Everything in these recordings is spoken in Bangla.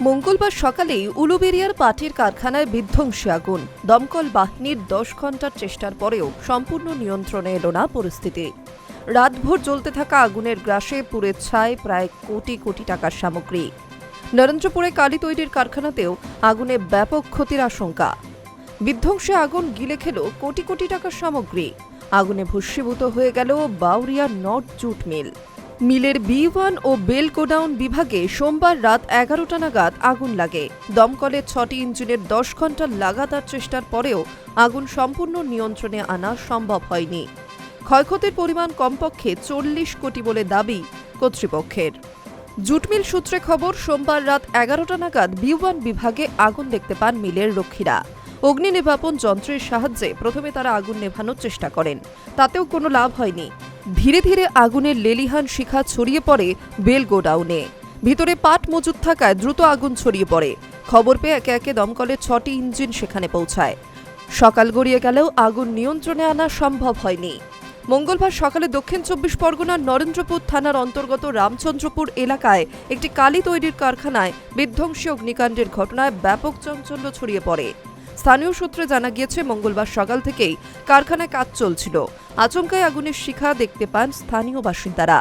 মঙ্গলবার সকালেই উলুবেড়িয়ার পাটের কারখানায় বিধ্বংসী আগুন। দমকল বাহিনীর 10 ঘণ্টার চেষ্টার পরেও সম্পূর্ণ নিয়ন্ত্রণে এলো না পরিস্থিতি। রাতভর জ্বলতে থাকা আগুনের গ্রাসে পুড়ে ছাই প্রায় কোটি কোটি টাকার সামগ্রী। নরেন্দ্রপুরে কালি তৈরির কারখানাতেও আগুনে ব্যাপক ক্ষতির আশঙ্কা। বিধ্বংসী আগুন গিলে খেল কোটি কোটি টাকার সামগ্রী। আগুনে ভস্মীভূত হয়ে গেল বাউরিয়া নর্থ জুট মিল। মিলের B1 ও বেল গোডাউন বিভাগে সোমবার রাত 11টা নাগাদ আগুন লাগে। দমকলের 6টি ইঞ্জিনের 10 ঘণ্টা লাগাতার চেষ্টার পরেও আগুন সম্পূর্ণ নিয়ন্ত্রণে আনা সম্ভব হয়নি। ক্ষয়ক্ষতির পরিমাণ কমপক্ষে 40 কোটি বলে দাবি কর্তৃপক্ষের। জুটমিল সূত্রে খবর, সোমবার রাত 11টা নাগাদ B1 বিভাগে আগুন দেখতে পান মিলের রক্ষীরা। অগ্নি নির্বাপন যন্ত্রের সাহায্যে প্রথমে তারা আগুন নেভানোর চেষ্টা করেন, তাতেও কোনো লাভ হয়নি। ধীরে ধীরে আগুনের লেলিহান শিখা ছড়িয়ে পড়ে বেল গোডাউনে। ভিতরে পাট মজুত থাকায় দ্রুত আগুন ছড়িয়ে পড়ে। খবর পেয়ে একে একে দমকলের 6টি ইঞ্জিন সেখানে পৌঁছায়। সকাল গড়িয়ে গেলেও আগুন নিয়ন্ত্রণে আনা সম্ভব হয়নি। মঙ্গলবার সকালে দক্ষিণ 24 পরগনার নরেন্দ্রপুর থানার অন্তর্গত রামচন্দ্রপুর এলাকায় একটি কালি তৈরির কারখানায় বিধ্বংসী অগ্নিকাণ্ডের ঘটনায় ব্যাপক চাঞ্চল্য ছড়িয়ে পড়ে। স্থানীয় সূত্রে জানা গিয়েছে, মঙ্গলবার সকাল থেকেই কারখানায় কাজ চলছিল। আচমকাই আগুনের শিখা দেখতে পান স্থানীয় বাসিন্দারা।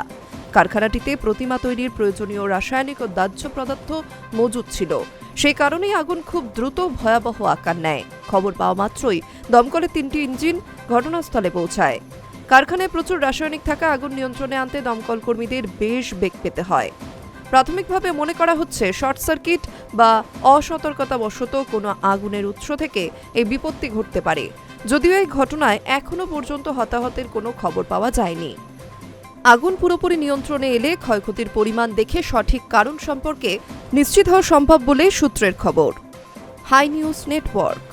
কারখানাটিতে প্রতিমা তৈরির প্রয়োজনীয় রাসায়নিক ও দাহ্য পদার্থ মজুদ ছিল। সেই কারণেই আগুন খুব দ্রুত ভয়াবহ আকার নেয়। খবর পাওয়া মাত্রই দমকলের 3টি ইঞ্জিন ঘটনাস্থলে পৌঁছায়। কারখানায় প্রচুর রাসায়নিক থাকা আগুন নিয়ন্ত্রণে আনতে দমকল কর্মীদের বেশ বেগ পেতে হয়। প্রাথমিকভাবে মনে করা হচ্ছে শর্ট সার্কিট বা অসতর্কতাবশত কোনো আগুনের উৎস থেকে এই বিপত্তি ঘটতে পারে। যদিও এই ঘটনায় এখনো পর্যন্ত হতাহতের কোনো খবর পাওয়া যায়নি। আগুন পুরোপুরি নিয়ন্ত্রণে এলে ক্ষয়ক্ষতির পরিমাণ দেখে সঠিক কারণ সম্পর্কে নিশ্চিত হওয়া সম্ভব বলে সূত্রের খবর। Hi news network.